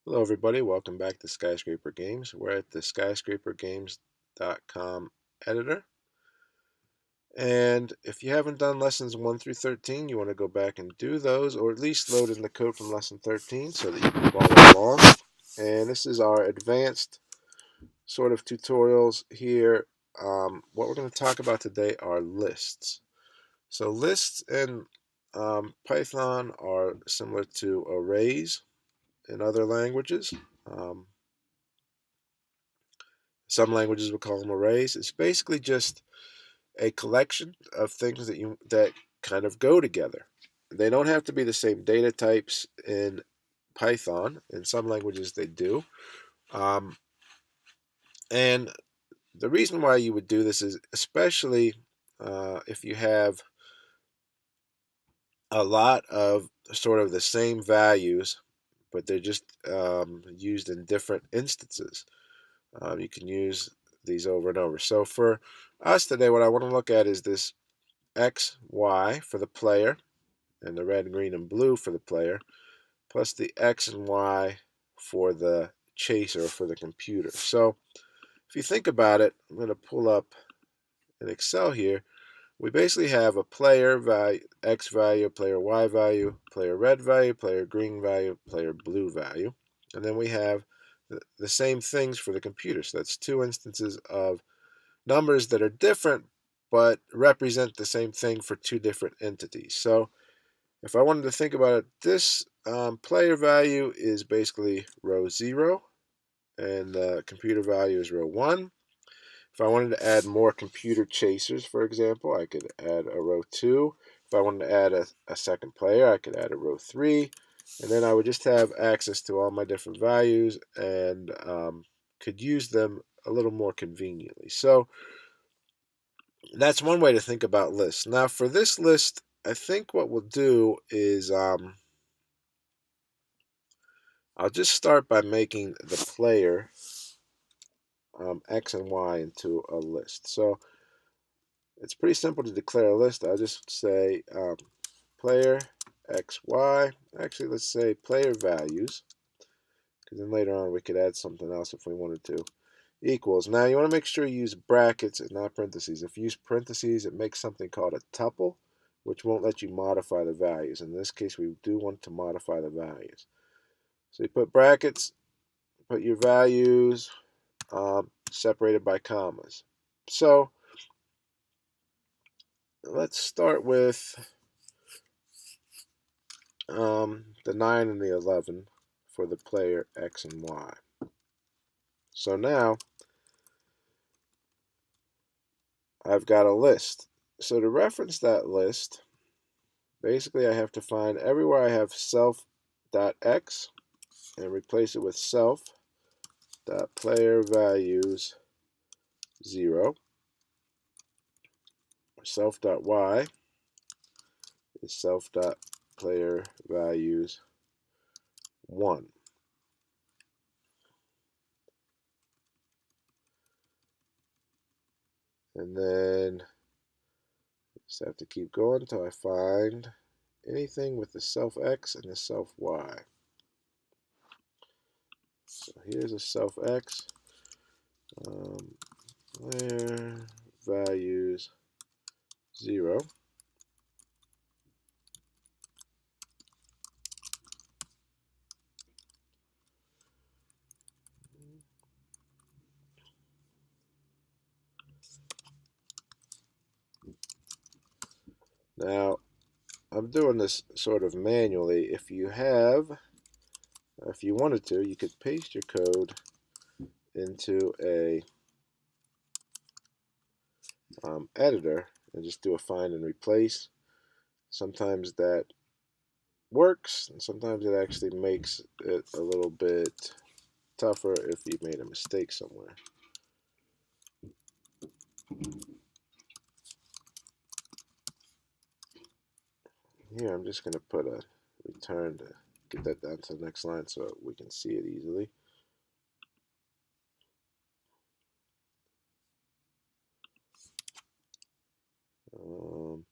Hello everybody, welcome back to Skyscraper Games. We're at the skyscrapergames.com editor. And if you haven't done lessons 1 through 13, you want to go back and do those, or at least load in the code from lesson 13 so that you can follow along. And this is our advanced sort of tutorials here. What we're going to talk about today are lists. So lists in Python are similar to arrays in other languages. Um, Some languages will call them arrays. It's basically just a collection of things that kind of go together. They don't have to be the same data types in Python. In some languages, they do. Um, and the reason why you would do this is especially if you have a lot of sort of the same values, but they're just used in different instances. You can use these over and over. So for us today, what I want to look at is this X, Y for the player, and the red, green, and blue for the player, plus the X and Y for the chaser, for the computer. So if you think about it, I'm going to pull up an Excel here. We basically have a player value, X value, player Y value, player red value, player green value, player blue value. And then we have the same things for the computer. So that's two instances of numbers that are different but represent the same thing for two different entities. So if I wanted to think about it, this player value is basically row 0 and the computer value is row 1. If I wanted to add more computer chasers, for example, I could add a row 2. If I wanted to add a second player, I could add a row 3. And then I would just have access to all my different values and could use them a little more conveniently. So that's one way to think about lists. Now for this list, I think what we'll do is I'll just start by making the player X and Y into a list. So it's pretty simple to declare a list. I'll just say player X, Y. Actually, let's say player values, because then later on we could add something else if we wanted to. Equals. Now you want to make sure you use brackets and not parentheses. If you use parentheses, it makes something called a tuple, which won't let you modify the values. In this case, we do want to modify the values. So you put brackets, put your values separated by commas. So let's start with the 9 and the 11 for the player X and Y. So now I've got a list. So to reference that list, basically I have to find everywhere I have self.x and replace it with self.player values 0. Self.y is self.player values 1. And then just have to keep going until I find anything with the self x and the self y. So here's a self x, player values 0. Now I'm doing this sort of manually. If you wanted to, you could paste your code into a editor and just do a find and replace. Sometimes that works, and sometimes it actually makes it a little bit tougher if you made a mistake somewhere. Here I'm just going to put a return to get that down to the next line so we can see it easily. Um,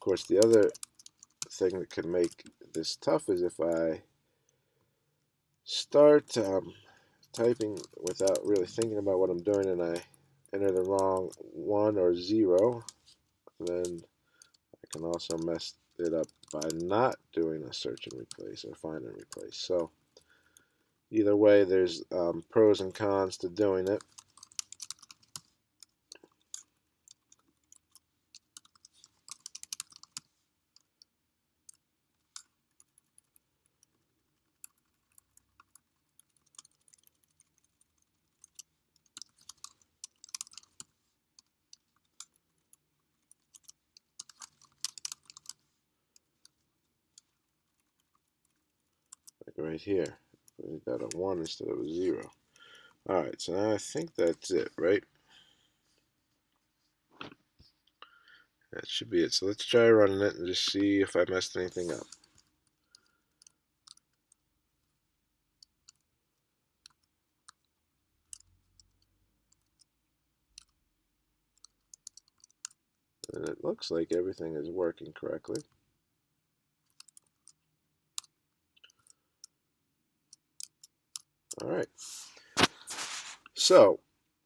course, the other thing that could make this tough is if I start typing without really thinking about what I'm doing and I enter the wrong 1 or 0, then I can also mess it up by not doing a search and replace or find and replace. So either way, there's pros and cons to doing it. Like right here, we got a 1 instead of a 0. Alright, so now I think that's it, right? That should be it. So let's try running it and just see if I messed anything up. And it looks like everything is working correctly. Alright. So,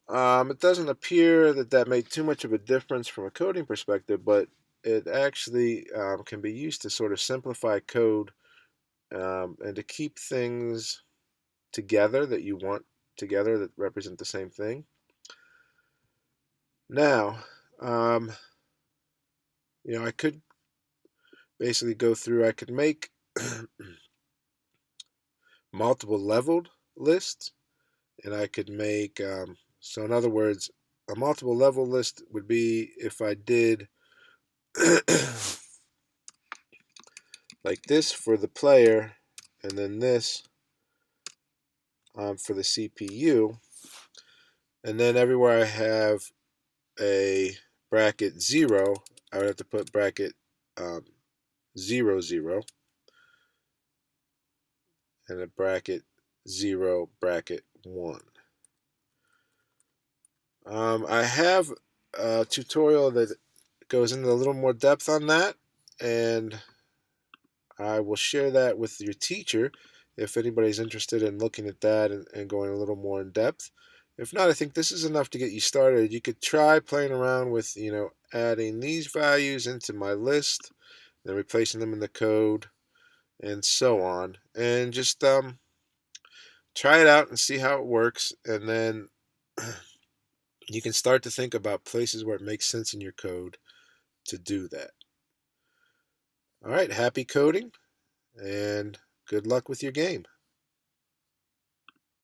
it doesn't appear that that made too much of a difference from a coding perspective, but it actually can be used to sort of simplify code and to keep things together that you want together that represent the same thing. Now, I could basically go through, I could make multiple leveled lists, and I could make, so in other words, a multiple level list would be if I did like this for the player, and then this for the CPU, and then everywhere I have a bracket 0, I would have to put bracket 0, 0, and a bracket 0, bracket 1. I have a tutorial that goes into a little more depth on that, and I will share that with your teacher if anybody's interested in looking at that and going a little more in depth. If not, I think this is enough to get you started. You could try playing around with, adding these values into my list, then replacing them in the code, and so on. And just try it out and see how it works. And then you can start to think about places where it makes sense in your code to do that. All right, happy coding, and good luck with your game.